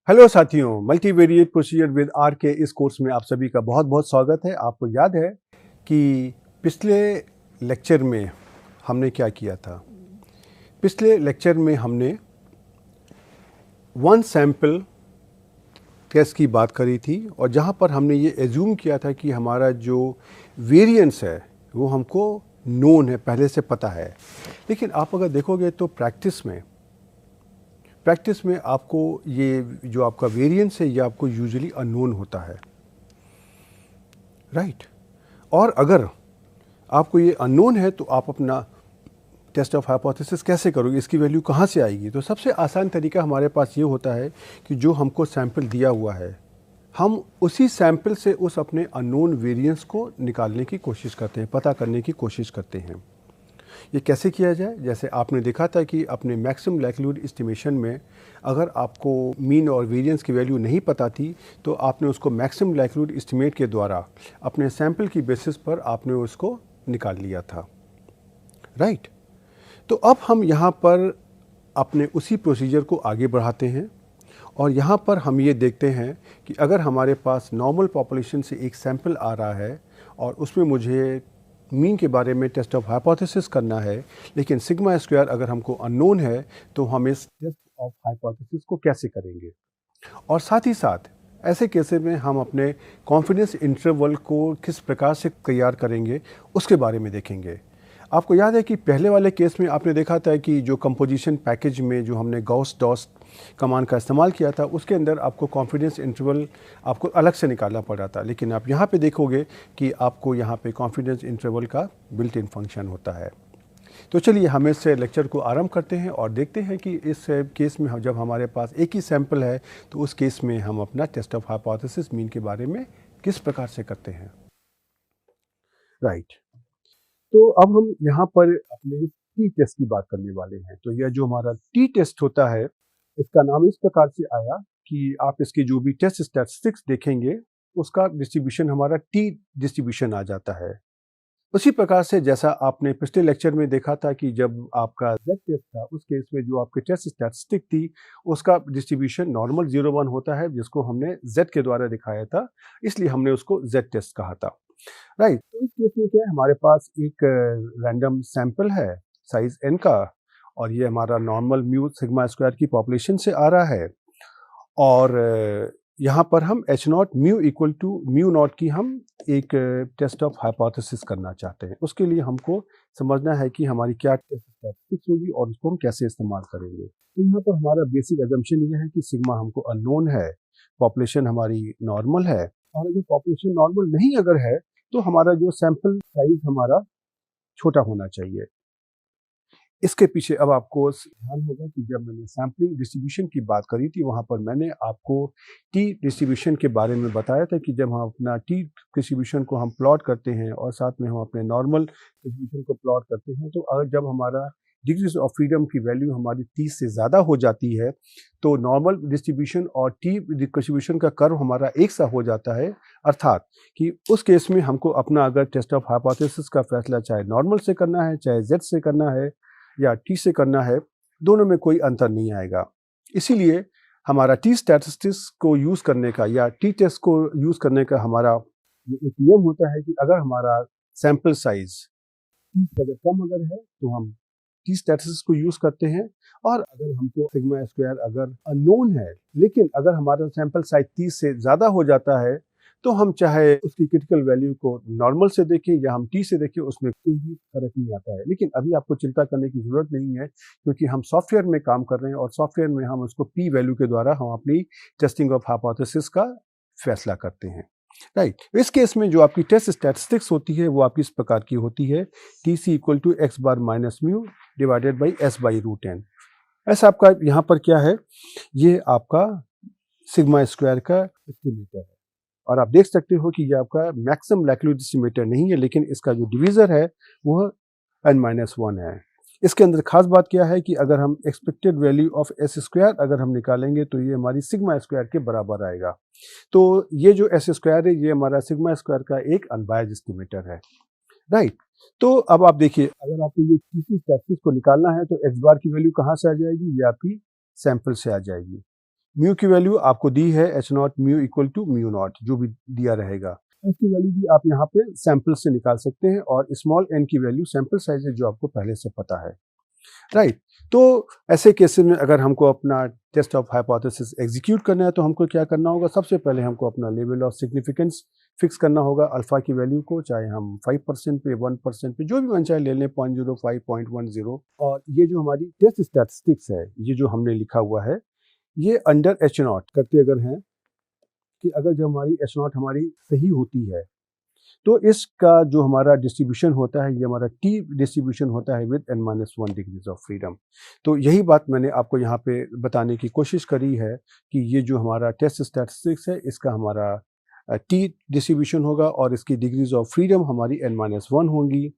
Hello साथियों, multivariate procedure with are के इस कोर्स में आप सभी का बहुत बहुत स्वागत है। आपको याद है कि पिछले लेक्चर में हमने क्या किया था? पिछले लेक्चर में हमने वन सैंपल टेस्ट की बात करी थी और जहाँ पर हमने ये एज्यूम किया था कि हमारा जो वेरिएंस है वो हमको नोन है, पहले से पता है। लेकिन आप अगर देखोगे तो प्रैक्टिस में आपको ये जो आपका वेरिएंस है ये आपको यूजुअली अननोन होता है, राइट। और अगर आपको ये अननोन है तो आप अपना टेस्ट ऑफ हाइपोथेसिस कैसे करोगे, इसकी वैल्यू कहाँ से आएगी? तो सबसे आसान तरीका हमारे पास ये होता है कि जो हमको सैंपल दिया हुआ है हम उसी सैंपल से उस अपने अननोन वेरिएंस को निकालने की कोशिश करते हैं, पता करने की कोशिश करते हैं। ये कैसे किया जाए? जैसे आपने देखा था कि अपने मैक्सिमम लाइक्लीहुड एस्टिमेशन में अगर आपको मीन और वेरिएंस की वैल्यू नहीं पता थी तो आपने उसको मैक्सिमम लाइक्लीहुड एस्टिमेट के द्वारा अपने सैंपल की बेसिस पर आपने उसको निकाल लिया था, राइट। तो अब हम यहाँ पर अपने उसी प्रोसीजर को आगे बढ़ाते हैं और यहाँ पर हम ये देखते हैं कि अगर हमारे पास नॉर्मल पॉपुलेशन से एक सैंपल आ रहा है और उसमें मुझे मीन के बारे में टेस्ट ऑफ हाइपोथेसिस करना है, लेकिन सिग्मा स्क्वायर अगर हमको अननोन है तो हम इस टेस्ट ऑफ हाइपोथेसिस को कैसे करेंगे? और साथ ही साथ ऐसे केसेस में हम अपने कॉन्फिडेंस इंटरवल को किस प्रकार से तैयार करेंगे उसके बारे में देखेंगे। आपको याद है कि पहले वाले केस में आपने देखा था कि जो कंपोजिशन पैकेज में जो हमने गॉस डॉस कमांड का इस्तेमाल किया था उसके अंदर आपको कॉन्फिडेंस इंटरवल आपको अलग से निकालना पड़ा था, लेकिन आप यहाँ पे देखोगे कि आपको यहाँ पे कॉन्फिडेंस इंटरवल का बिल्ट इन फंक्शन होता है। तो चलिए हम इस लेक्चर को आरंभ करते हैं और देखते हैं कि इस केस में जब हमारे पास एक ही सैंपल है तो उस केस में हम अपना टेस्ट ऑफ हाइपोथेसिस मीन के बारे में किस प्रकार से करते हैं, राइट। तो अब हम यहाँ पर अपने टी टेस्ट की बात करने वाले हैं। तो यह जो हमारा टी टेस्ट होता है इसका नाम इस प्रकार से आया कि आप इसकी जो भी टेस्ट स्टैटिस्टिक्स देखेंगे उसका डिस्ट्रीब्यूशन हमारा टी डिस्ट्रीब्यूशन आ जाता है। उसी प्रकार से जैसा आपने पिछले लेक्चर में देखा था कि जब आपका जेड टेस्ट था उस केस में जो आपकी टेस्ट स्टैटिस्टिक थी उसका डिस्ट्रीब्यूशन नॉर्मल 0 1 होता है जिसको हमने जेड के द्वारा दिखाया था, इसलिए हमने उसको जेड टेस्ट कहा था, राइट। तो इस केस में क्या है, हमारे पास एक रैंडम सैंपल है साइज एन का और ये हमारा नॉर्मल म्यू सिग्मा स्क्वायर की पॉपुलेशन से आ रहा है और यहाँ पर हम H not mu equal to mu not की हम एक टेस्ट ऑफ हाइपोथेसिस करना चाहते हैं। उसके लिए हमको समझना है कि हमारी क्या टेस्ट स्टैटिस्टिक्स होगी और उसको हम कैसे इस्तेमाल करेंगे। तो यहाँ पर हमारा बेसिक अजम्पशन ये है कि सिग्मा हमको अननोन है, पॉपुलेशन हमारी नॉर्मल है और अगर पॉपुलेशन नॉर्मल नहीं अगर है तो हमारा जो सैंपल साइज हमारा छोटा होना चाहिए। इसके पीछे अब आपको ध्यान होगा कि जब मैंने सैम्पलिंग डिस्ट्रीब्यूशन की बात करी थी वहाँ पर मैंने आपको टी डिस्ट्रीब्यूशन के बारे में बताया था कि जब हम अपना टी डिस्ट्रीब्यूशन को हम प्लॉट करते हैं और साथ में हम अपने नॉर्मल डिस्ट्रीब्यूशन को प्लॉट करते हैं तो अगर जब हमारा डिग्रीज ऑफ फ्रीडम की वैल्यू हमारी 30 से ज़्यादा हो जाती है तो नॉर्मल डिस्ट्रीब्यूशन और टी डिस्ट्रीब्यूशन का कर्व हमारा एक सा हो जाता है, अर्थात कि उस केस में हमको अपना अगर टेस्ट ऑफ हाइपोथेसिस का फैसला चाहे नॉर्मल से करना है चाहे जेड से करना है या टी से करना है, दोनों में कोई अंतर नहीं आएगा। इसीलिए हमारा टी स्टैटिस्टिक्स को यूज़ करने का या टी टेस्ट को यूज़ करने का हमारा एक नियम होता है कि अगर हमारा सैंपल साइज 30 से अगर कम अगर है तो हम टी स्टैटिस्टिक्स को यूज़ करते हैं और अगर हमको सिग्मा स्क्वायर अगर अननोन है लेकिन अगर हमारा सैंपल साइज 30 से ज़्यादा हो जाता है तो हम चाहे उसकी क्रिटिकल वैल्यू को नॉर्मल से देखें या हम टी से देखें उसमें कोई भी फर्क नहीं आता है। लेकिन अभी आपको चिंता करने की ज़रूरत नहीं है क्योंकि हम सॉफ्टवेयर में काम कर रहे हैं और सॉफ्टवेयर में हम उसको पी वैल्यू के द्वारा हम अपनी टेस्टिंग ऑफ हाइपोथेसिस का फैसला करते हैं, राइट। इस केस में जो आपकी टेस्ट स्टैटिस्टिक्स होती है वो आपकी इस प्रकार की होती है t c equal to x bar minus mu divided by s by root n. ऐसा आपका यहाँ पर क्या है, ये आपका सिग्मा स्क्वायर का एस्टिमेटर है और आप देख सकते हो कि ये आपका मैक्सिमम लाइक्लीहुड एस्टिमेटर नहीं है लेकिन इसका जो डिवीज़र है वह n-1 है। इसके अंदर खास बात क्या है कि अगर हम expected value of S square अगर हम निकालेंगे तो ये हमारी सिग्मा स्क्वायर के बराबर आएगा। तो ये जो एस स्क्वायर है ये हमारा सिग्मा स्क्वायर का एक अनबायस्ड एस्टिमेटर है, राइट। तो अब आप देखिए अगर आपको ये किसी स्टैटिस्टिक्स को निकालना है तो एक्स बार की वैल्यू कहाँ से आ जाएगी, ये आपकी सैंपल से आ जाएगी। म्यू की वैल्यू आपको दी है H not mu equal to mu not, जो भी दिया रहेगा। इसकी वैल्यू भी आप यहाँ पे सैंपल से निकाल सकते हैं, और स्मॉल एन की वैल्यू सैंपल साइज है जो आपको पहले से पता है, राइट। तो ऐसे केसेस में अगर हमको अपना टेस्ट ऑफ हाइपोथेसिस एग्जीक्यूट करना है तो हमको क्या करना होगा, सबसे पहले हमको अपना लेवल ऑफ सिग्निफिकेंस फिक्स करना होगा अल्फा की वैल्यू को, चाहे हम 5% पे 1% पे जो भी मन चाहे ले लें, 0.05 0.10। और ये जो हमारी टेस्ट स्टैटिस्टिक्स है, ये जो हमने लिखा हुआ है, ये अंडर एच नॉट करते अगर हैं कि अगर जब हमारी एच नॉट हमारी सही होती है तो इसका जो हमारा डिस्ट्रीब्यूशन होता है, ये हमारा टी डिस्ट्रीब्यूशन होता है with n-1 degrees of freedom. तो यही बात मैंने आपको यहाँ पे बताने की कोशिश करी है कि ये जो हमारा टेस्ट स्टैटिस्टिक्स है, इसका हमारा टी डिस्ट्रीब्यूशन होगा और इसकी डिग्रीज ऑफ फ्रीडम हमारी n-1 होंगी।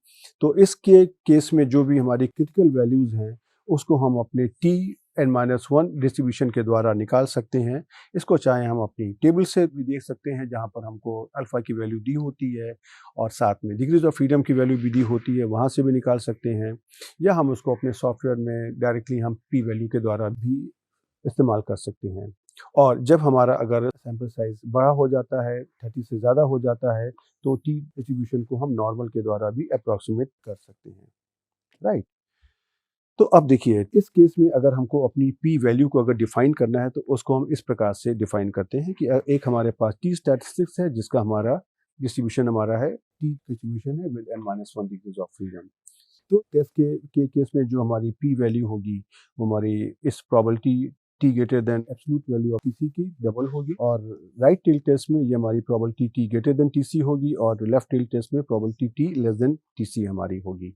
तो इसके केस में जो भी हमारी क्रिटिकल वैल्यूज़ हैं, उसको हम अपने टी n-1 डिस्ट्रीब्यूशन के द्वारा निकाल सकते हैं। इसको चाहे हम अपनी टेबल से भी देख सकते हैं, जहाँ पर हमको अल्फ़ा की वैल्यू दी होती है और साथ में डिग्रीज ऑफ फ्रीडम की वैल्यू भी दी होती है, वहाँ से भी निकाल सकते हैं। या हम उसको अपने सॉफ्टवेयर में डायरेक्टली हम पी वैल्यू के द्वारा भी इस्तेमाल कर सकते हैं। और जब हमारा अगर सैंपल साइज़ बड़ा हो जाता है, 30 से ज़्यादा हो जाता है, तो टी डिस्ट्रीब्यूशन को हम नॉर्मल के द्वारा भी अप्रॉक्सीमेट कर सकते हैं, राइट। तो अब देखिए, इस केस में अगर हमको अपनी पी वैल्यू को अगर डिफाइन करना है तो उसको हम इस प्रकार से डिफाइन करते हैं कि एक हमारे पास टी स्टैटिस्टिक्स है जिसका हमारा डिस्ट्रीब्यूशन हमारा है, टी डिस्ट्रीब्यूशन है with n-1 degrees of freedom. तो टेस्ट के केस में जो हमारी पी वैल्यू होगी, वो हमारी इस probability T greater than absolute value of TC की डबल होगी, और राइट टेल टेस्ट में ये हमारी probability T greater than TC होगी, और लेफ्ट टेल टेस्ट में probability T less than TC हमारी होगी।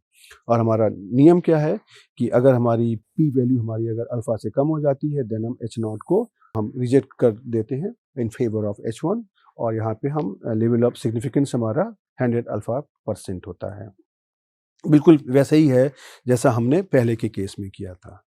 और हमारा नियम क्या है कि अगर हमारी पी वैल्यू हमारी अगर अल्फा से कम हो जाती है, देन हम एच नॉट को हम रिजेक्ट कर देते हैं in favour of H one, और यहाँ पे हम लेवल ऑफ सिग्निफिकेंस हमारा 100 अल्फा % होता है। बिल्कुल वैसा ही है जैसा हमने पहले के केस में किया था।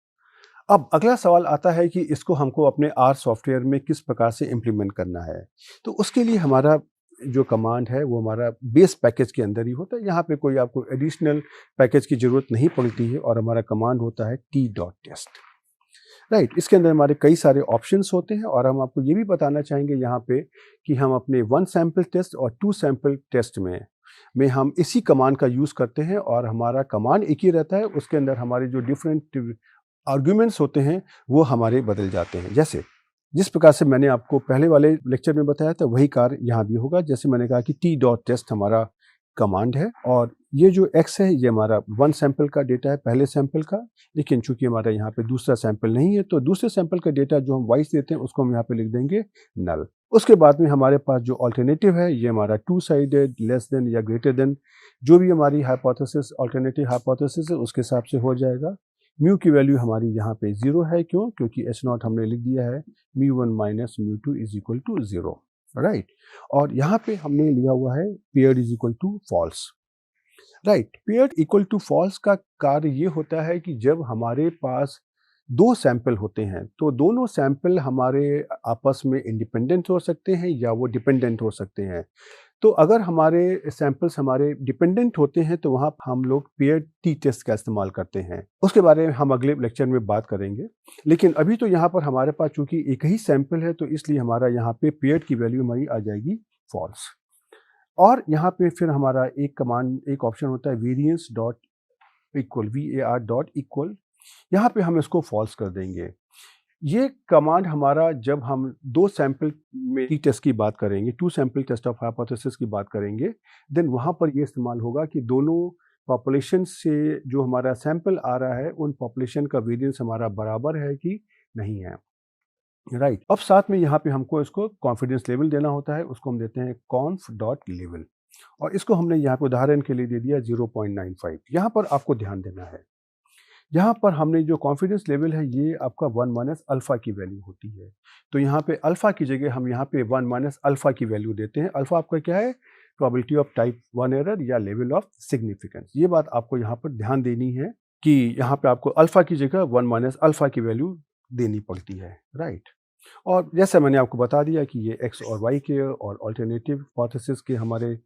अब अगला सवाल आता है कि इसको हमको अपने आर सॉफ्टवेयर में किस प्रकार से इम्प्लीमेंट करना है। तो उसके लिए हमारा जो कमांड है वो हमारा बेस पैकेज के अंदर ही होता है। यहाँ पे कोई आपको एडिशनल पैकेज की ज़रूरत नहीं पड़ती है, और हमारा कमांड होता है t.test, राइट। इसके अंदर हमारे कई सारे ऑप्शंस होते हैं, और हम आपको ये भी बताना चाहेंगे यहाँ पे कि हम अपने 1 सैंपल टेस्ट और 2 सैंपल टेस्ट में हम इसी कमांड का यूज़ करते हैं, और हमारा कमांड एक ही रहता है। उसके अंदर हमारे जो डिफरेंट आर्ग्यूमेंट्स होते हैं वो हमारे बदल जाते हैं। जैसे जिस प्रकार से मैंने आपको पहले वाले लेक्चर में बताया था, वही कार्य यहाँ भी होगा। जैसे मैंने कहा कि t.test हमारा कमांड है, और ये जो x है ये हमारा 1 सैंपल का डेटा है, पहले सैंपल का। लेकिन चूंकि हमारा यहाँ पे दूसरा सैंपल नहीं है, तो दूसरे सैंपल का डेटा जो हम वाइस देते हैं उसको हम यहाँ पे लिख देंगे नल। उसके बाद में हमारे पास जो अल्टरनेटिव है, ये हमारा 2 साइडेड, लेस देन या ग्रेटर देन, जो भी हमारी हाइपोथेसिस अल्टरनेटिव हाइपोथेसिस है उसके हिसाब से हो जाएगा। म्यू की वैल्यू हमारी यहाँ पे 0 है, क्यों? क्योंकि एच नॉट हमने लिख दिया है μ1 minus μ2 is equal to 0, right. और यहाँ पे हमने लिया हुआ है paired is equal to false, right. Paired equal to false का कार्य ये होता है कि जब हमारे पास 2 सैंपल होते हैं, तो दोनों सैंपल हमारे आपस में इंडिपेंडेंट हो सकते हैं या वो डिपेंडेंट हो सकते हैं। तो अगर हमारे सैंपल्स हमारे डिपेंडेंट होते हैं, तो वहाँ हम लोग पेयर टी टेस्ट का इस्तेमाल करते हैं। उसके बारे में हम अगले लेक्चर में बात करेंगे। लेकिन अभी तो यहाँ पर हमारे पास चूंकि एक ही सैंपल है, तो इसलिए हमारा यहाँ पे पेयर की वैल्यू हमारी आ जाएगी फॉल्स। और यहाँ पे फिर हमारा एक कमांड, एक ऑप्शन होता है variance dot equal, VAR dot equal. यहाँ पे हम इसको फॉल्स कर देंगे। ये कमांड हमारा जब हम 2 सैंपल में टी टेस्ट की बात करेंगे, 2 सैंपल टेस्ट ऑफ हाइपोथेसिस की बात करेंगे, देन वहाँ पर ये इस्तेमाल होगा कि दोनों पॉपुलेशन से जो हमारा सैंपल आ रहा है, उन पॉपुलेशन का वेरिएंस हमारा बराबर है कि नहीं है, राइट। अब साथ में यहाँ पे हमको इसको कॉन्फिडेंस लेवल देना होता है, उसको हम देते हैं conf डॉट लेवल, और इसको हमने यहाँ पे उदाहरण के लिए दे दिया 0.95। यहाँ पर आपको ध्यान देना है, यहाँ पर हमने जो कॉन्फिडेंस लेवल है ये आपका 1 माइनस अल्फ़ा की वैल्यू होती है। तो यहाँ पे अल्फ़ा की जगह हम यहाँ पे 1 माइनस अल्फ़ा की वैल्यू देते हैं। अल्फ़ा आपका क्या है? प्रोबेबिलिटी ऑफ टाइप 1 एरर या लेवल ऑफ सिग्निफिकेंस। ये बात आपको यहाँ पर ध्यान देनी है कि यहाँ पे आपको अल्फ़ा की जगह 1 माइनस अल्फ़ा की वैल्यू देनी पड़ती है, राइट। और जैसा मैंने आपको बता दिया कि ये एक्स और वाई के और अल्टरनेटिव हाइपोथेसिस के हमारे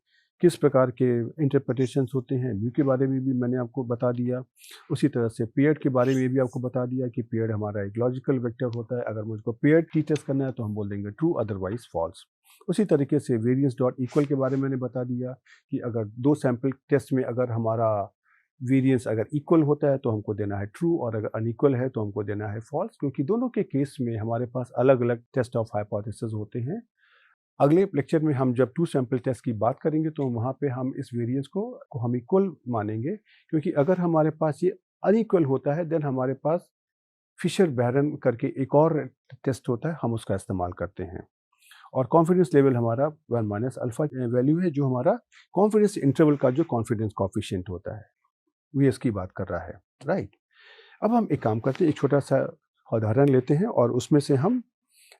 किस प्रकार के इंटरप्रिटेशंस होते हैं, म्यू के बारे में भी मैंने आपको बता दिया। उसी तरह से पेयर्ड के बारे में भी आपको बता दिया कि पेयर्ड हमारा एक लॉजिकल वेक्टर होता है। अगर मुझको पेयर्ड टी टेस्ट करना है तो हम बोल देंगे ट्रू, अदरवाइज फॉल्स। उसी तरीके से वेरिएंस डॉट इक्वल के बारे में मैंने बता दिया कि अगर दो सैम्पल टेस्ट में अगर हमारा वेरिएंस अगर इक्वल होता है तो हमको देना है ट्रू, और अगर अनइक्वल है तो हमको देना है फॉल्स, क्योंकि दोनों के केस में हमारे पास अलग अलग टेस्ट ऑफ हाइपोथेसिस होते हैं। अगले लेक्चर में हम जब टू सैम्पल टेस्ट की बात करेंगे तो वहाँ पे हम इस वेरिएंस को हम इक्वल मानेंगे, क्योंकि अगर हमारे पास ये अनइक्वल होता है देन हमारे पास फिशर बैरन करके एक और टेस्ट होता है, हम उसका इस्तेमाल करते हैं। और कॉन्फिडेंस लेवल हमारा 1 माइनस अल्फा वैल्यू है, जो हमारा कॉन्फिडेंस इंटरवल का जो कॉन्फिडेंस कॉफिशिएंट होता है, वो इसकी बात कर रहा है, राइट। अब हम एक काम करते हैं, एक छोटा सा उदाहरण लेते हैं और उसमें से हम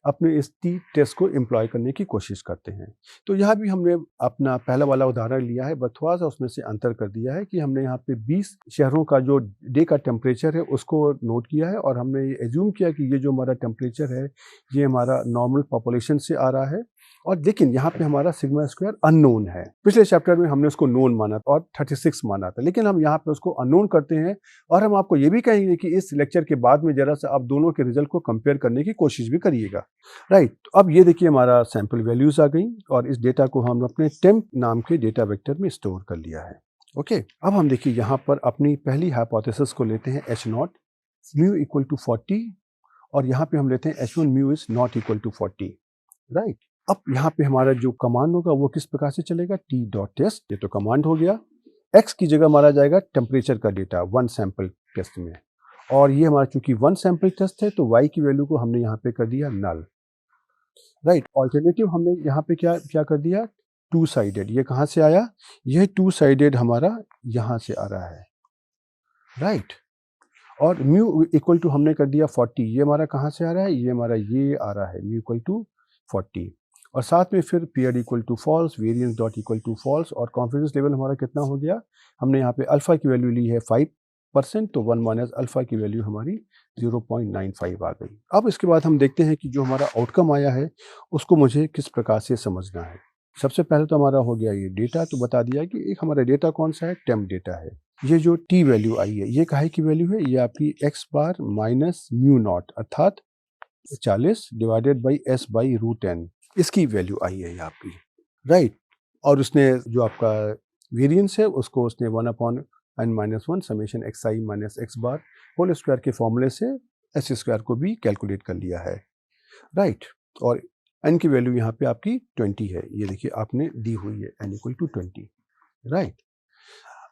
अपने इस टी टेस्ट को एम्प्लॉय करने की कोशिश करते हैं। तो यहाँ भी हमने अपना पहला वाला उदाहरण लिया है, बट थोड़ा सा उसमें से अंतर कर दिया है कि हमने यहाँ पे 20 शहरों का जो डे का टेम्परेचर है उसको नोट किया है, और हमने ये एज्यूम किया कि ये जो हमारा टेम्परेचर है ये हमारा नॉर्मल पॉपुलेशन से आ रहा है, और लेकिन यहाँ पे हमारा सिग्मा स्क्वायर अननोन है। पिछले चैप्टर में हमने उसको नोन माना था और 36 माना था, लेकिन हम यहाँ पे उसको अननोन करते हैं। और हम आपको ये भी कहेंगे कि इस लेक्चर के बाद में जरा सा आप दोनों के रिजल्ट को कंपेयर करने की कोशिश भी करिएगा, राइट। तो अब ये देखिए हमारा सैंपल वैल्यूज आ गई, और इस डेटा को हम अपने टेम्प नाम के डेटा वेक्टर में स्टोर कर लिया है। ओके, अब हम देखिए यहाँ पर अपनी पहली हाइपोथेसिस को लेते हैं H0 म्यू इक्वल टू 40, और यहाँ पे हम लेते हैं H1 mu is not equal to 40, right. अब यहाँ पे हमारा जो कमांड होगा वो किस प्रकार से चलेगा, टी डॉट टेस्ट, ये तो कमांड हो गया। एक्स की जगह मारा जाएगा टेम्परेचर का डेटा 1 सैंपल टेस्ट में, और ये हमारा चूंकि 1 सैंपल टेस्ट है तो y की वैल्यू को हमने यहाँ पे कर दिया नल, राइट। ऑल्टरनेटिव हमने यहाँ पे क्या क्या कर दिया, टू साइडेड। ये कहाँ से आया, यह टू साइडेड हमारा यहाँ से आ रहा है, राइट। और म्यू इक्वल टू हमने कर दिया 40, ये हमारा कहाँ से आ रहा है, ये हमारा ये आ रहा है म्यू इक्वल टू 40, और साथ में फिर pair equal to false, variance dot equal to false, और कॉन्फिडेंस लेवल हमारा कितना हो गया, हमने यहाँ पे अल्फा की वैल्यू ली है 5%, तो 1 माइनस अल्फा की वैल्यू हमारी 0.95 आ गई। अब इसके बाद हम देखते हैं कि जो हमारा आउटकम आया है उसको मुझे किस प्रकार से समझना है। सबसे पहले तो हमारा हो गया ये डेटा, तो बता दिया कि एक हमारा डेटा कौन सा है, टेम्प डेटा है। ये जो टी वैल्यू आई है ये काहे की वैल्यू है, ये आपकी x bar minus mu not अर्थात 40 divided by s by root n, इसकी वैल्यू आई है ये आपकी, राइट। और उसने जो आपका वेरिएंस है उसको उसने 1/n-1 summation x i minus x bar whole square के फॉर्मूले से एस स्क्वायर को भी कैलकुलेट कर लिया है, राइट। और n की वैल्यू यहाँ पे आपकी 20 है, ये देखिए आपने दी हुई है n इक्वल टू 20, राइट।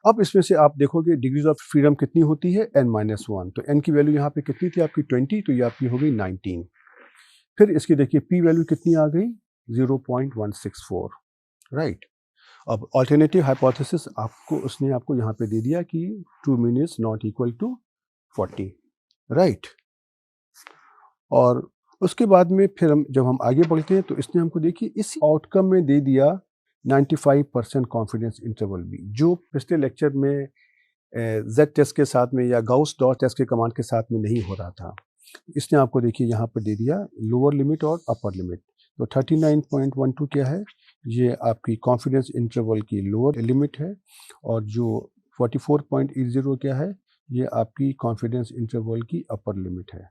अब इसमें से आप देखोगे डिग्रीज ऑफ फ्रीडम कितनी होती है, n-1, तो n की वैल्यू यहाँ पे कितनी थी आपकी 20, तो ये आपकी हो गई 19। फिर इसकी देखिए p वैल्यू कितनी आ गई 0.164, राइट। अब अल्टरनेटिव हाइपोथेसिस आपको उसने आपको यहाँ पे दे दिया कि 2 mean is not equal to 40, right. और उसके बाद में फिर हम जब हम आगे बढ़ते हैं तो इसने हमको देखिए इसी आउटकम में दे दिया 95% कॉन्फिडेंस इंटरवल भी, जो पिछले लेक्चर में जेड टेस्ट के साथ में या गाउस डॉट टेस्ट के कमांड के साथ में नहीं हो रहा था। इसने आपको देखिए यहाँ पर दे दिया लोअर लिमिट और अपर लिमिट। तो 39.12 क्या है, ये आपकी कॉन्फिडेंस इंटरवल की लोअर लिमिट है, और जो 44.80 क्या है, ये आपकी कॉन्फिडेंस इंटरवल की अपर लिमिट है,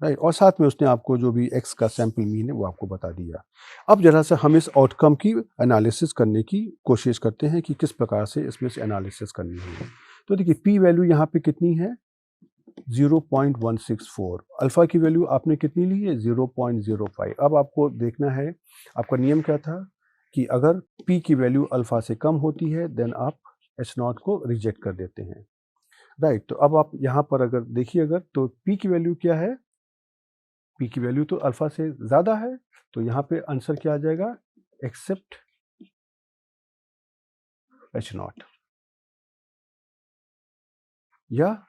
राइट। और साथ में उसने आपको जो भी एक्स का सैंपल मीन है वो आपको बता दिया। अब जरा सा हम इस आउटकम की एनालिसिस करने की कोशिश करते हैं कि किस प्रकार से इसमें से एनालिसिस करनी है। तो देखिए पी वैल्यू यहाँ पे कितनी है 0.164, अल्फा की वैल्यू आपने कितनी ली है 0.05। अब आपको देखना है, आपका नियम क्या था कि अगर p की वैल्यू अल्फा से कम होती है देन आप H0 को रिजेक्ट कर देते हैं, राइट। तो अब आप यहाँ पर अगर देखिए अगर तो p की वैल्यू क्या है, p की वैल्यू तो अल्फा से ज़्यादा है, तो यहाँ पे आंसर क्या आ जाएगा, एक्सेप्ट H0 या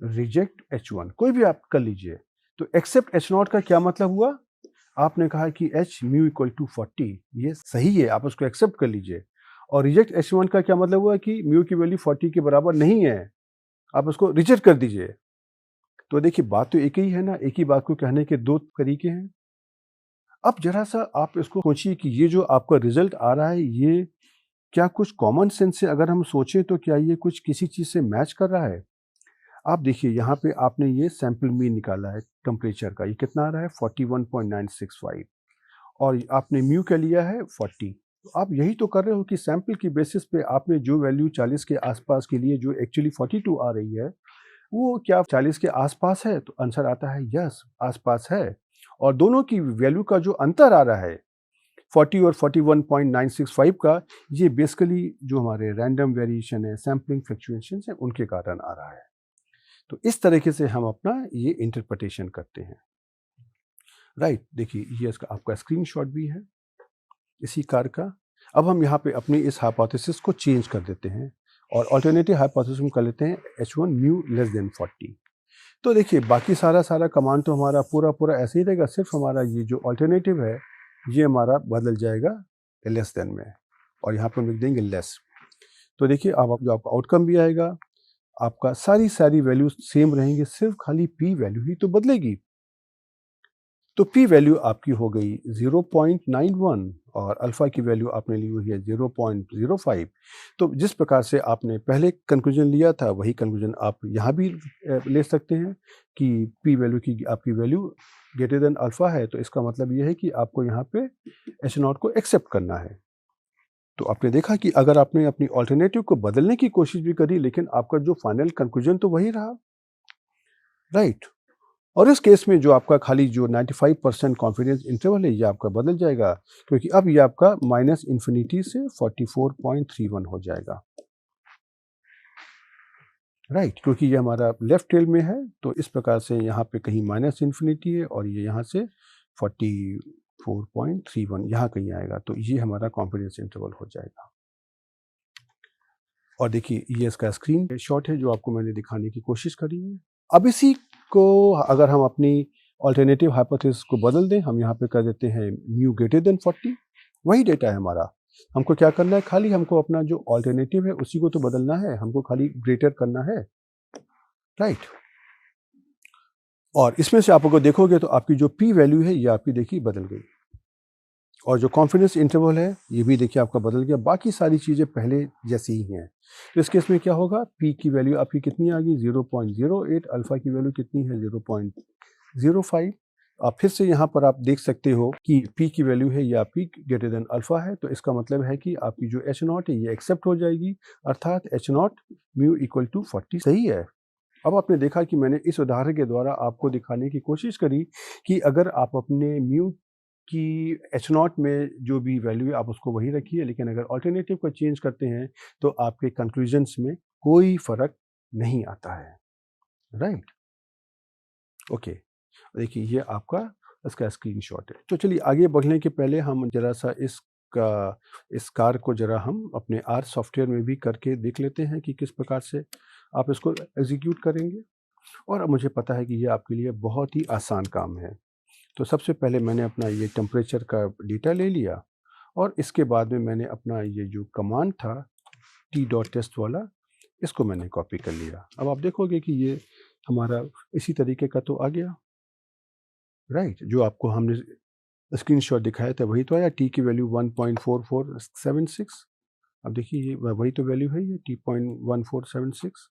रिजेक्ट H1, कोई भी आप कर लीजिए। तो एक्सेप्ट H0 का क्या मतलब हुआ, आपने कहा कि H म्यू इक्वल टू 40, ये सही है, आप उसको एक्सेप्ट कर लीजिए। और रिजेक्ट H1 का क्या मतलब हुआ कि म्यू की वैल्यू 40 के बराबर नहीं है, आप उसको रिजेक्ट कर दीजिए। तो देखिए बात तो एक ही है ना, एक ही बात को कहने के दो तरीके हैं। अब जरा सा आप इसको सोचिए कि ये जो आपका रिजल्ट आ रहा है ये क्या कुछ कॉमन सेंस से अगर हम सोचें तो क्या ये कुछ किसी चीज़ से मैच कर रहा है? आप देखिए यहाँ पे आपने ये सैंपल मीन निकाला है टेम्परेचर का, ये कितना आ रहा है 41.965 और आपने म्यू क्या लिया है 40। तो आप यही तो कर रहे हो कि सैंपल की बेसिस पे आपने जो वैल्यू 40 के आसपास के लिए जो एक्चुअली 42 आ रही है, वो क्या 40 के आसपास है? तो आंसर आता है यस, आसपास है। और दोनों की वैल्यू का जो अंतर आ रहा है 40 और 41.965 का, ये बेसिकली जो हमारे रैंडम वेरिएशन है, सैम्पलिंग फ्लक्चुएशंस है, उनके कारण आ रहा है। तो इस तरीके से हम अपना ये इंटरप्रिटेशन करते हैं। राइट, देखिए ये इसका आपका स्क्रीनशॉट भी है इसी कार का। अब हम यहाँ पे अपनी इस हाइपोथेसिस को चेंज कर देते हैं और अल्टरनेटिव हाइपोथेसिस हम कर लेते हैं H1 म्यू लेस देन 40। तो देखिए बाकी सारा कमांड तो हमारा पूरा ऐसे ही रहेगा, सिर्फ हमारा ये जो अल्टरनेटिव है ये हमारा बदल जाएगा लेस देन में, और यहाँ पे हम लिख देंगे लेस। तो देखिए अब जो आपका आउटकम भी आएगा, आपका सारी वैल्यूज सेम रहेंगी, सिर्फ खाली पी वैल्यू ही तो बदलेगी। तो पी वैल्यू आपकी हो गई 0.91 और अल्फा की वैल्यू आपने ली हुई है 0.05। तो जिस प्रकार से आपने पहले कंक्लूजन लिया था वही कंक्लूजन आप यहाँ भी ले सकते हैं कि पी वैल्यू की आपकी वैल्यू ग्रेटर देन अल्फा है, तो इसका मतलब ये है कि आपको यहाँ पे एच नॉट को एक्सेप्ट करना है। तो आपने देखा कि अगर आपने अपनी ऑल्टरनेटिव को बदलने की कोशिश भी करी लेकिन आपका जो फाइनल कंक्लूजन तो वही रहा, राइट। और इस केस में जो आपका खाली जो 95% कॉन्फिडेंस इंटरवल है ये आपका बदल जाएगा, क्योंकि अब ये आपका माइनस इन्फिनिटी से 44.31 हो जाएगा, राइट। क्योंकि ये हमारा लेफ्ट टेल में है, तो इस प्रकार से यहाँ पे कहीं माइनस इन्फिनिटी है और ये यहाँ से 44.31 यहाँ कहीं आएगा, तो ये हमारा कॉन्फिडेंस इंटरवल हो जाएगा। और देखिए ये इसका स्क्रीन शॉट है जो आपको मैंने दिखाने की कोशिश करी है। अब इसी को अगर हम अपनी अल्टरनेटिव हाइपोथेसिस को बदल दें, हम यहाँ पे कर देते हैं म्यू ग्रेटर देन 40, वही डेटा है हमारा। हमको क्या करना है, खाली हमको अपना जो अल्टरनेटिव है उसी को तो बदलना है, हमको खाली ग्रेटर करना है, राइट। और इसमें से आप अगर देखोगे तो आपकी जो पी वैल्यू है ये आपकी देखिए बदल गई, और जो कॉन्फिडेंस इंटरवल है ये भी देखिए आपका बदल गया, बाकी सारी चीज़ें पहले जैसी ही हैं। तो इस केस में क्या होगा, पी की वैल्यू आपकी कितनी आ गई 0.08, अल्फा की वैल्यू कितनी है 0.05। आप फिर से यहाँ पर आप देख सकते हो कि पी की वैल्यू है ये आपकी ग्रेटर देन अल्फा है, तो इसका मतलब है कि आपकी जो एच नॉट है ये एक्सेप्ट हो जाएगी, अर्थात H not mu equal to 40 सही है। अब आपने देखा कि मैंने इस उदाहरण के द्वारा आपको दिखाने की कोशिश करी कि अगर आप अपने म्यू कि एच नॉट में जो भी वैल्यू है आप उसको वही रखिए, लेकिन अगर अल्टरनेटिव को चेंज करते हैं तो आपके कंक्लूजन्स में कोई फ़र्क नहीं आता है, राइट। ओके, देखिए ये आपका इसका स्क्रीनशॉट है। तो चलिए आगे बढ़ने के पहले हम ज़रा सा इस कार को ज़रा हम अपने आर सॉफ्टवेयर में भी करके देख लेते हैं कि किस प्रकार से आप इसको एग्जीक्यूट करेंगे। और अब मुझे पता है कि ये आपके लिए बहुत ही आसान काम है। तो सबसे पहले मैंने अपना ये टेम्परेचर का डेटा ले लिया और इसके बाद में मैंने अपना ये जो कमांड था t.test वाला, इसको मैंने कॉपी कर लिया। अब आप देखोगे कि ये हमारा इसी तरीके का तो आ गया, राइट। जो आपको हमने स्क्रीनशॉट दिखाया था वही तो आया, टी की वैल्यू 1.4476। अब देखिए ये वही तो वैल्यू है ये t.1476।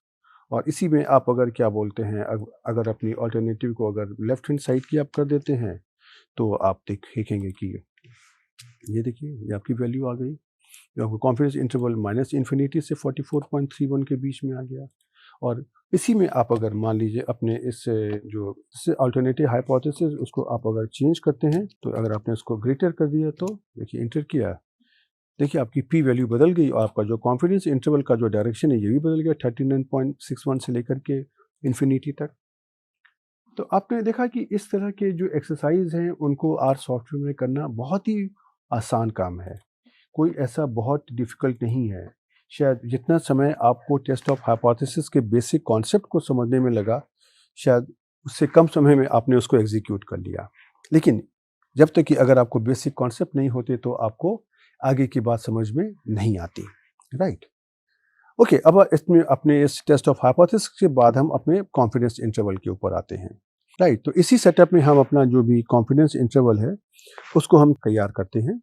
और इसी में आप अगर क्या बोलते हैं, अगर अपनी अल्टरनेटिव को अगर लेफ्ट हैंड साइड की आप कर देते हैं तो आप देखेंगे कि ये देखिए ये आपकी वैल्यू आ गई, जो आपको कॉन्फिडेंस इंटरवल माइनस इन्फिनिटी से 44.31 के बीच में आ गया। और इसी में आप अगर मान लीजिए अपने इस जो अल्टरनेटिव हाइपोथेसिस उसको आप अगर चेंज करते हैं, तो अगर आपने उसको ग्रेटर कर दिया तो देखिए इंटर किया, देखिए आपकी पी वैल्यू बदल गई और आपका जो कॉन्फिडेंस इंटरवल का जो डायरेक्शन है ये भी बदल गया 39.61 से लेकर के इन्फिनिटी तक। तो आपने देखा कि इस तरह के जो एक्सरसाइज हैं उनको आर सॉफ्टवेयर में करना बहुत ही आसान काम है, कोई ऐसा बहुत डिफ़िकल्ट नहीं है। शायद जितना समय आपको टेस्ट ऑफ हाइपोथेसिस के बेसिक कॉन्सेप्ट को समझने में लगा, शायद उससे कम समय में आपने उसको एग्जीक्यूट कर लिया। लेकिन जब तक कि अगर आपको बेसिक कॉन्सेप्ट नहीं होते तो आपको आगे की बात समझ में नहीं आती, राइट। ओके, अब इसमें अपने इस टेस्ट ऑफ हाइपोथेसिस के बाद हम अपने कॉन्फिडेंस इंटरवल के ऊपर आते हैं, राइट। तो इसी सेटअप में हम अपना जो भी कॉन्फिडेंस इंटरवल है उसको हम तैयार करते हैं।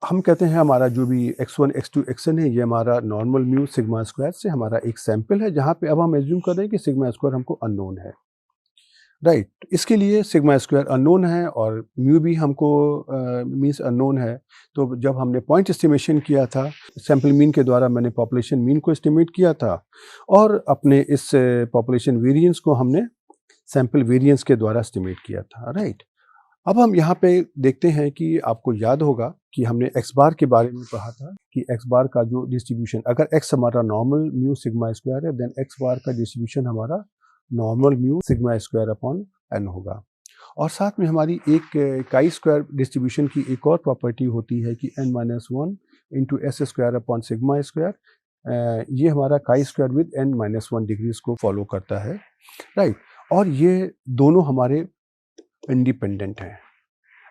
हम कहते हैं हमारा जो भी x1 x2 xn है ये हमारा नॉर्मल म्यू सिग्मा स्क्वायर से हमारा एक सैंपल है, जहाँ पे अब हम एज्यूम कर रहे हैं कि सिग्मा स्क्वायर हमको अननोन है, राइट। इसके लिए सिग्मा स्क्वायर अननोन है और म्यू भी हमको मीन्स अननोन है। तो जब हमने पॉइंट एस्टिमेशन किया था सैंपल मीन के द्वारा, मैंने पॉपुलेशन मीन को एस्टिमेट किया था और अपने इस पॉपुलेशन वेरिएंस को हमने सैंपल वेरिएंस के द्वारा एस्टिमेट किया था, राइट। अब हम यहाँ पे देखते हैं कि आपको याद होगा कि हमने एक्स बार के बारे में पढ़ा था कि एक्स बार का जो डिस्ट्रीब्यूशन, अगर एक्स हमारा नॉर्मल म्यू सिग्मा स्क्वायर है, देन एक्स बार का डिस्ट्रीब्यूशन हमारा normal mu sigma square upon n होगा। और साथ में हमारी एक काई स्क्वायर डिस्ट्रीब्यूशन की एक और प्रॉपर्टी होती है कि n minus one into S square upon sigma square, ये हमारा chi square with n minus one degrees को फॉलो करता है, राइट। और ये दोनों हमारे इंडिपेंडेंट हैं।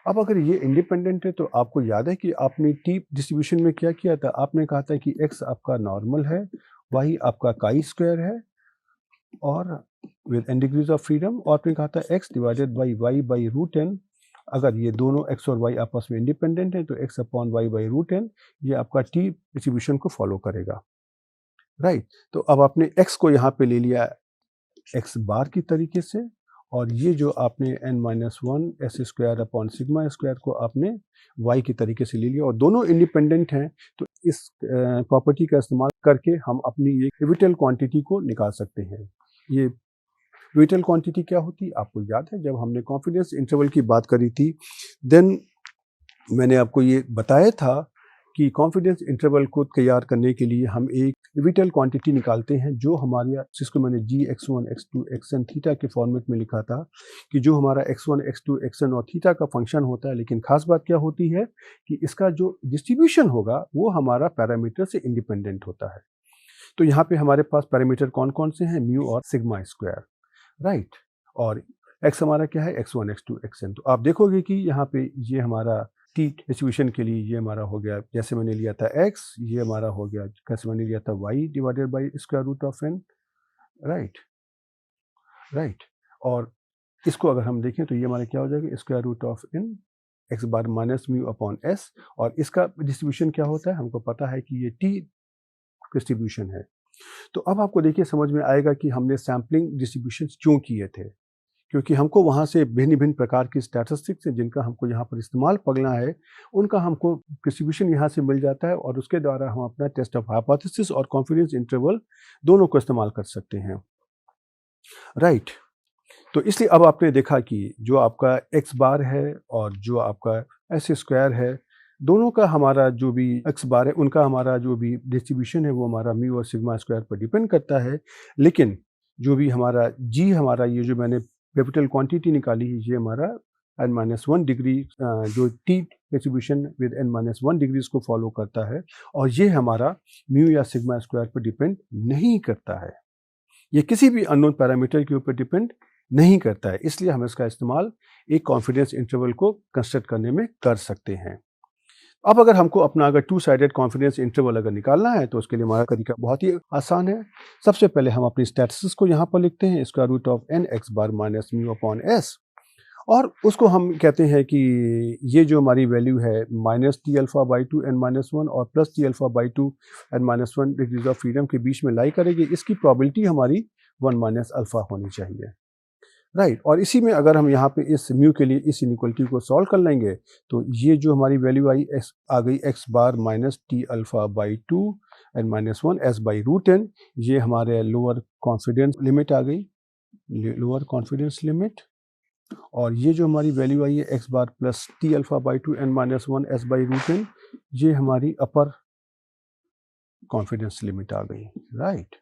अब अगर ये इंडिपेंडेंट है तो आपको याद है कि आपने टी डिस्ट्रीब्यूशन में क्या किया था, आपने कहा था कि x आपका नॉर्मल है, y आपका काई स्क्वायर है और with n degrees of freedom, और आपने कहा था x divided by y by root n। अगर ये दोनों x और y आपस में इंडिपेंडेंट हैं तो x upon y by root n ये आपका टी डिस्ट्रीब्यूशन को फॉलो करेगा, राइट। तो अब आपने x को यहाँ पे ले लिया x बार की तरीके से, और ये जो आपने n minus one S square upon sigma square को आपने y की तरीके से ले लिया और दोनों इंडिपेंडेंट हैं। तो इस प्रॉपर्टी का इस्तेमाल करके हम अपनी ये पिवटल क्वांटिटी को निकाल सकते हैं। ये पिवटल क्वांटिटी क्या होती है आपको याद है, जब हमने कॉन्फिडेंस इंटरवल की बात करी थी, देन मैंने आपको ये बताया था कि कॉन्फिडेंस इंटरवल को तैयार करने के लिए हम एक पिवटल क्वांटिटी निकालते हैं, जो हमारे, जिसको मैंने g x1 x2 xn theta के फॉर्मेट में लिखा था, कि जो हमारा x1 x2 xn और थीटा का फंक्शन होता है। लेकिन खास बात क्या होती है कि इसका जो डिस्ट्रीब्यूशन होगा वो हमारा पैरामीटर से इंडिपेंडेंट होता है। तो यहाँ पे हमारे पास पैरामीटर कौन कौन से हैं, म्यू और सिग्मा स्क्वायर, राइट। और x हमारा क्या है, x1 x2 xn। तो आप देखोगे कि यहाँ पे ये हमारा टी डिस्ट्रीब्यूशन के लिए ये हमारा हो गया, जैसे मैंने लिया था x, ये हमारा हो गया कैसे मैंने लिया था y divided by square root of n, right, right. और इसको अगर हम देखें तो ये हमारा क्या हो जाएगा, square root of n x bar minus mu upon s। और इसका डिस्ट्रीब्यूशन क्या होता है, हमको पता है कि ये टी डिस्ट्रीब्यूशन है। तो अब आपको देखिए समझ में आएगा कि हमने सैम्पलिंग डिस्ट्रीब्यूशन क्यों किए थे, क्योंकि हमको वहाँ से भिन्न भिन्न प्रकार की स्टैटिस्टिक्स हैं जिनका हमको यहाँ पर इस्तेमाल पढ़ना है, उनका हमको डिस्ट्रीब्यूशन यहाँ से मिल जाता है और उसके द्वारा हम अपना टेस्ट ऑफ हाइपोथेसिस और कॉन्फिडेंस इंटरवल दोनों को इस्तेमाल कर सकते हैं, राइट। तो इसलिए अब आपने देखा कि जो आपका एक्स बार है और जो आपका एस स्क्वायर है, दोनों का हमारा जो भी एक्स बार है उनका हमारा जो भी डिस्ट्रीब्यूशन है वो हमारा म्यू और सिग्मा स्क्वायर पर डिपेंड करता है। लेकिन जो भी हमारा जी, हमारा ये जो मैंने कैपिटल क्वांटिटी निकाली है, ये हमारा n माइनस वन डिग्री जो T distribution with n minus one degrees को फॉलो करता है, और ये हमारा म्यू या सिग्मा स्क्वायर पर डिपेंड नहीं करता है। ये किसी भी अननोन पैरामीटर के ऊपर डिपेंड नहीं करता है, इसलिए हम इसका इस्तेमाल एक कॉन्फिडेंस इंटरवल को कंस्ट्रक्ट करने में कर सकते हैं। अब अगर हमको अपना अगर टू साइडेड कॉन्फिडेंस इंटरवल अगर निकालना है तो उसके लिए हमारा तरीका बहुत ही आसान है। सबसे पहले हम अपनी स्टैटिस्टिक्स को यहाँ पर लिखते हैं, square root of n x bar minus mu upon s, और उसको हम कहते हैं कि ये जो हमारी वैल्यू है minus t alpha by two n minus one और plus t alpha by two n minus one degrees of freedom के बीच में लाई करेगी। इसकी प्रोबेबिलिटी हमारी 1 माइनस अल्फा होनी चाहिए, राइट। और इसी में अगर हम यहाँ पे इस म्यू के लिए इस इनइक्वलिटी को सॉल्व कर लेंगे तो ये जो हमारी वैल्यू आई आ गई x bar minus t alpha by two n minus one s by root n, ये हमारे लोअर कॉन्फिडेंस लिमिट आ गई, लोअर कॉन्फिडेंस लिमिट। और ये जो हमारी वैल्यू आई है x bar plus t alpha by two n minus one s by root n, ये हमारी अपर कॉन्फिडेंस लिमिट आ गई, राइट।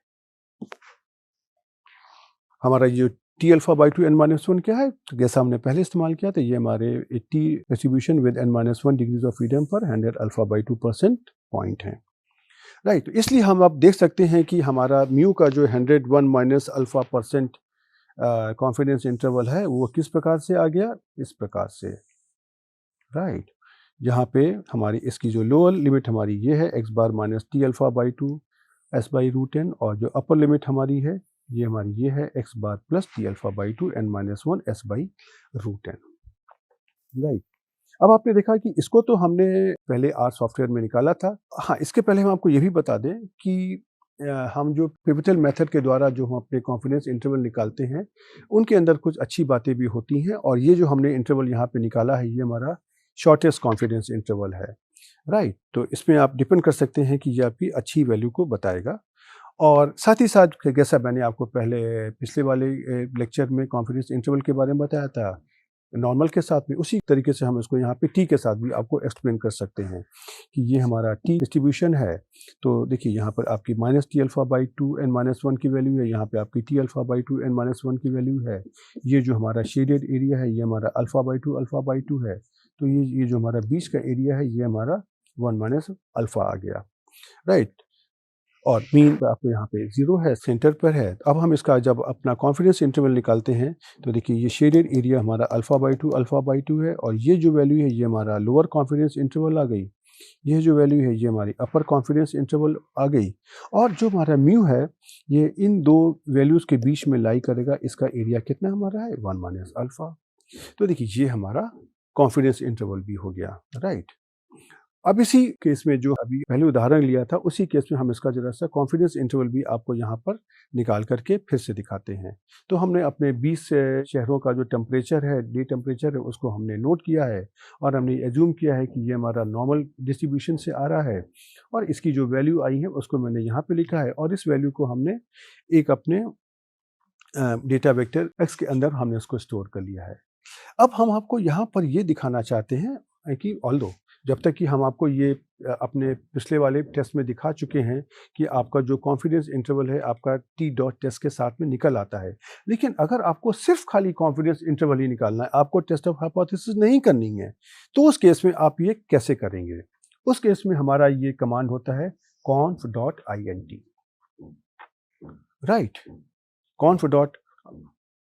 हमारा ये t alpha by two n minus one क्या है, तो जैसा हमने पहले इस्तेमाल किया था, ये हमारे t distribution with n minus one degrees of freedom पर 100 अल्फा बाई 2% पॉइंट है, राइट। तो इसलिए हम अब देख सकते हैं कि हमारा म्यू का जो 101 minus alpha percent confidence interval है वो किस प्रकार से आ गया, इस प्रकार से, राइट। यहाँ पे हमारी इसकी जो लोअर लिमिट हमारी ये है x bar minus t alpha by two s by root n, और जो अपर लिमिट हमारी है ये हमारी ये है x bar plus t alpha by two n minus one s by root n, right. अब आपने देखा कि इसको तो हमने पहले आर सॉफ्टवेयर में निकाला था। हाँ, इसके पहले हम आपको ये भी बता दें कि हम जो पिवटल मेथड के द्वारा जो हम अपने कॉन्फिडेंस इंटरवल निकालते हैं, उनके अंदर कुछ अच्छी बातें भी होती हैं और ये जो हमने इंटरवल यहाँ पे निकाला है, ये हमारा शॉर्टेस्ट कॉन्फिडेंस इंटरवल है, राइट? तो इसमें आप डिपेंड कर सकते हैं कि ये आपकी अच्छी वैल्यू को बताएगा और साथ ही साथ जैसा मैंने आपको पहले पिछले वाले लेक्चर में कॉन्फिडेंस इंटरवल के बारे में बताया था, नॉर्मल के साथ में उसी तरीके से हम इसको यहाँ पे टी के साथ भी आपको एक्सप्लेन कर सकते हैं कि ये हमारा टी डिस्ट्रीब्यूशन है। तो देखिए यहाँ पर आपकी minus t alpha by two n minus one की वैल्यू है, यहाँ पे आपकी t alpha by two n minus one की वैल्यू है। ये जो हमारा शेडेड एरिया है, ये हमारा अल्फ़ा बाई टू है। तो ये जो हमारा बीच का एरिया है, ये हमारा वन माइनस अल्फ़ा आ गया, राइट? और मीन आपको यहाँ पे 0 है, सेंटर पर है। अब हम इसका जब अपना कॉन्फिडेंस इंटरवल निकालते हैं, तो देखिए ये शेडेड एरिया हमारा अल्फ़ा बाई टू है और ये जो वैल्यू है, ये हमारा लोअर कॉन्फिडेंस इंटरवल आ गई। ये जो वैल्यू है, ये हमारी अपर कॉन्फिडेंस इंटरवल आ गई और जो हमारा म्यू है, ये इन दो वैल्यूज़ के बीच में लाई करेगा। इसका एरिया कितना हमारा है? 1 माइनस अल्फ़ा। तो देखिए ये हमारा कॉन्फिडेंस इंटरवल भी हो गया, राइट? अब इसी केस में जो अभी पहले उदाहरण लिया था, उसी केस में हम इसका ज़रा-सा कॉन्फिडेंस इंटरवल भी आपको यहाँ पर निकाल कर के फिर से दिखाते हैं। तो हमने अपने 20 शहरों का जो टेम्परेचर है, डे टेम्परेचर है, उसको हमने नोट किया है और हमने एज़्यूम किया है कि ये हमारा नॉर्मल डिस्ट्रीब्यूशन से आ रहा है और इसकी जो वैल्यू आई है, उसको मैंने यहाँ पे लिखा है और इस वैल्यू को हमने एक अपने डेटा वेक्टर एक्स के अंदर हमने उसको स्टोर कर लिया है। अब हम आपको यहाँ पर ये दिखाना चाहते हैं कि ऑल्दो जब तक कि हम आपको ये अपने पिछले वाले टेस्ट में दिखा चुके हैं कि आपका जो कॉन्फिडेंस इंटरवल है आपका टी डॉट टेस्ट के साथ में निकल आता है। लेकिन अगर आपको सिर्फ खाली कॉन्फिडेंस इंटरवल ही निकालना है, आपको टेस्ट ऑफ हाइपोथेसिस नहीं करनी है, तो उस केस में आप ये कैसे करेंगे? उस केस में हमारा ये कमांड होता है conf dot int, right? conf dot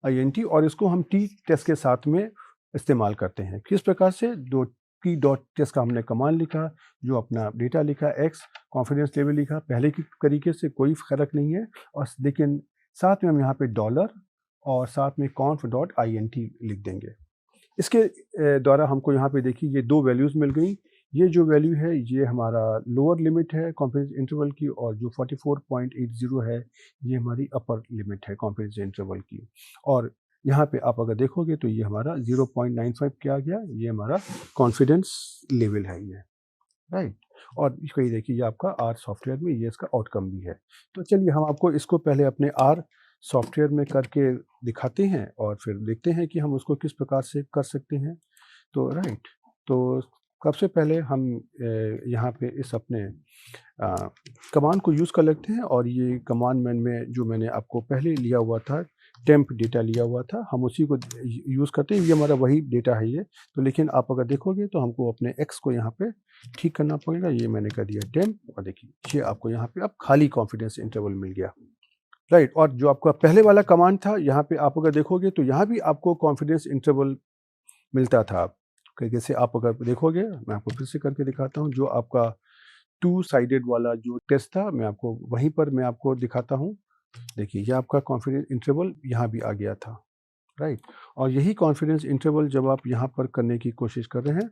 int और इसको हम टी टेस्ट के साथ में इस्तेमाल करते हैं। किस प्रकार से? दो टी डॉट टेस्ट का हमने कमांड लिखा, जो अपना डेटा लिखा एक्स, कॉन्फिडेंस लेवल लिखा, पहले की तरीके से कोई फ़र्क नहीं है और लेकिन साथ में हम यहाँ पे डॉलर और साथ में conf डॉट int लिख देंगे। इसके द्वारा हमको यहाँ पे देखिए ये दो वैल्यूज़ मिल गई। ये जो वैल्यू है, ये हमारा लोअर लिमिट है कॉन्फिडेंस इंटरवल की और जो 44.80 है, ये हमारी अपर लिमिट है कॉन्फिडेंस इंटरवल की। और यहाँ पे आप अगर देखोगे तो ये हमारा 0.95 क्या आ गया? ये हमारा कॉन्फिडेंस लेवल है ये, राइट? और कहीं देखिए ये आपका आर सॉफ्टवेयर में ये इसका आउटकम भी है। तो चलिए हम आपको इसको पहले अपने आर सॉफ्टवेयर में करके दिखाते हैं और फिर देखते हैं कि हम उसको किस प्रकार से कर सकते हैं। तो राइट, तो सबसे पहले हम यहाँ पे इस अपने कमांड को यूज़ कर लेते हैं और ये कमांड में जो मैंने आपको पहले लिया हुआ था, टेम्प डेटा लिया हुआ था, हम उसी को यूज़ करते हैं। ये हमारा वही डेटा है ये। तो लेकिन आप अगर देखोगे तो हमको अपने एक्स को यहाँ पे ठीक करना पड़ेगा। ये मैंने कर दिया टेम्प और देखिए ये आपको यहाँ पे अब खाली कॉन्फिडेंस इंटरवल मिल गया, राइट? और जो आपका पहले वाला कमांड था, यहाँ पे आप अगर देखोगे तो यहाँ भी आपको कॉन्फिडेंस इंटरवल मिलता था। जैसे आप अगर देखोगे, मैं आपको फिर से करके दिखाता हूँ, जो आपका टू साइडेड वाला जो टेस्ट था, मैं आपको वहीं पर मैं आपको दिखाता हूँ। देखिए ये आपका कॉन्फिडेंस इंटरवल यहाँ भी आ गया था, राइट? और यही कॉन्फिडेंस इंटरवल जब आप यहाँ पर करने की कोशिश कर रहे हैं,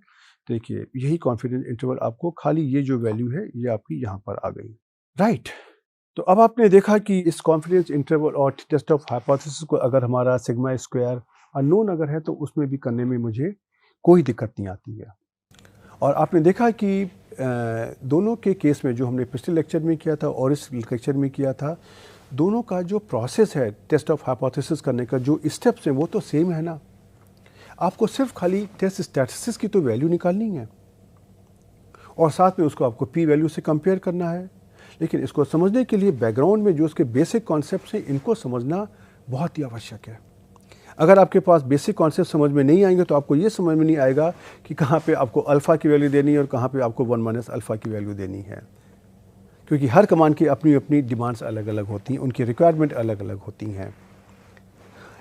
देखिए यही कॉन्फिडेंस इंटरवल आपको खाली ये जो वैल्यू है, ये आपकी यहाँ पर आ गई, राइट? तो अब आपने देखा कि इस कॉन्फिडेंस इंटरवल और टेस्ट ऑफ हाइपोथेसिस को अगर हमारा सिग्मा स्क्वायर अननोन अगर है, तो उसमें भी करने में मुझे कोई दिक्कत नहीं आती है। और आपने देखा कि दोनों के केस में जो हमने पिछले लेक्चर में किया था और इस लेक्चर में किया था, दोनों का जो प्रोसेस है टेस्ट ऑफ हाइपोथेसिस करने का, जो स्टेप्स हैं वो तो सेम है ना। आपको सिर्फ खाली टेस्ट स्टैटिस्टिक्स की तो वैल्यू निकालनी है और साथ में उसको आपको पी वैल्यू से कंपेयर करना है। लेकिन इसको समझने के लिए बैकग्राउंड में जो उसके बेसिक कॉन्सेप्ट्स हैं, इनको समझना बहुत ही आवश्यक है। अगर आपके पास बेसिक कॉन्सेप्ट समझ में नहीं आएंगे तो आपको ये समझ में नहीं आएगा कि कहाँ पे आपको अल्फ़ा की वैल्यू देनी है और कहाँ पे आपको 1 माइनस अल्फ़ा की वैल्यू देनी है, क्योंकि हर कमांड की अपनी अपनी डिमांड्स अलग अलग होती हैं, उनकी रिक्वायरमेंट अलग अलग होती हैं।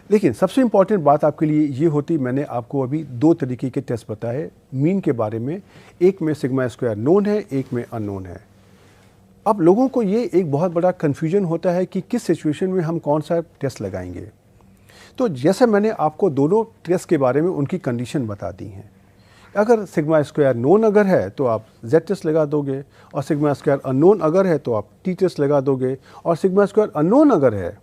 लेकिन सबसे इम्पॉर्टेंट बात आपके लिए ये होती, मैंने आपको अभी दो तरीके के टेस्ट बताए मीन के बारे में। एक में सिग्मा स्क्वायर नोन है, एक में अननोन है। अब लोगों को ये एक बहुत बड़ा कन्फ्यूजन होता है कि किस सिचुएशन में हम कौन सा टेस्ट लगाएंगे। तो जैसे मैंने आपको दोनों टेस्ट के बारे में उनकी कंडीशन बता दी हैं अगर सिग्मा स्क्वायर नोन अगर है तो आप जेड टेस्ट लगा दोगे, और सिग्मा स्क्वायर अननोन अगर है तो आप टी टेस्ट लगा दोगे, और सिग्मा स्क्वायर अननोन अगर है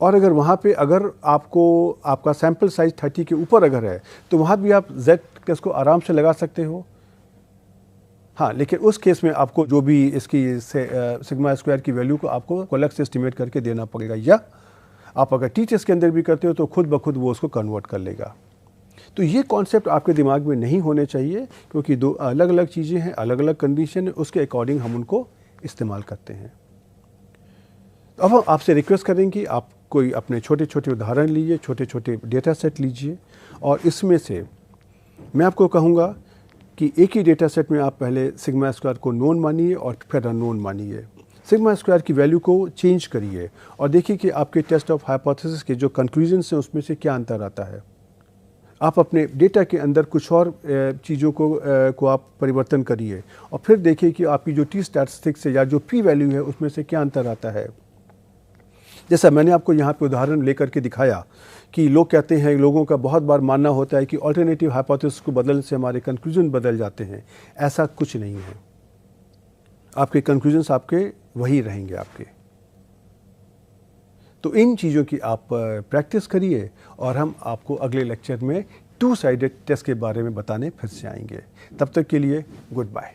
और अगर वहाँ पे अगर आपको आपका सैंपल साइज 30 के ऊपर अगर है तो वहाँ भी आप जेड टेस्ट को आराम से लगा सकते हो। हाँ, लेकिन उस केस में आपको जो भी इसकी सिग्मा स्क्वायर की वैल्यू को आपको अलग से एस्टिमेट करके देना पड़ेगा, या आप अगर टी टेस्ट के अंदर भी करते हो तो खुद ब खुद वो उसको कन्वर्ट कर लेगा। तो ये कॉन्सेप्ट आपके दिमाग में नहीं होने चाहिए, क्योंकि दो अलग अलग चीज़ें हैं, अलग अलग कंडीशन है, उसके अकॉर्डिंग हम उनको इस्तेमाल करते हैं। अब हम आपसे रिक्वेस्ट करेंगे कि आप कोई अपने छोटे छोटे उदाहरण लीजिए, छोटे छोटे डेटा सेट लीजिए, और इसमें से मैं आपको कहूँगा कि एक ही डेटा सेट में आप पहले सिग्मा स्क्वायर को नोन मानिए और फिर अननोन मानिए। सिग्मा स्क्वायर की वैल्यू को चेंज करिए और देखिए कि आपके टेस्ट ऑफ हाइपोथेसिस के जो कंक्लूजन्स हैं उसमें से क्या अंतर आता है। आप अपने डेटा के अंदर कुछ और चीज़ों को आप परिवर्तन करिए और फिर देखिए कि आपकी जो टी स्टैटिस्टिक्स है या जो पी वैल्यू है उसमें से क्या अंतर आता है। जैसा मैंने आपको यहाँ पे उदाहरण लेकर के दिखाया कि लोग कहते हैं, लोगों का बहुत बार मानना होता है कि अल्टरनेटिव हाइपोथेसिस को बदलने से हमारे कंक्लूजन बदल जाते हैं। ऐसा कुछ नहीं है, आपके कंक्लूजन्स आपके वही रहेंगे आपके। तो इन चीज़ों की आप प्रैक्टिस करिए और हम आपको अगले लेक्चर में टू साइडेड टेस्ट के बारे में बताने फिर से आएंगे। तब तक के लिए गुड बाय।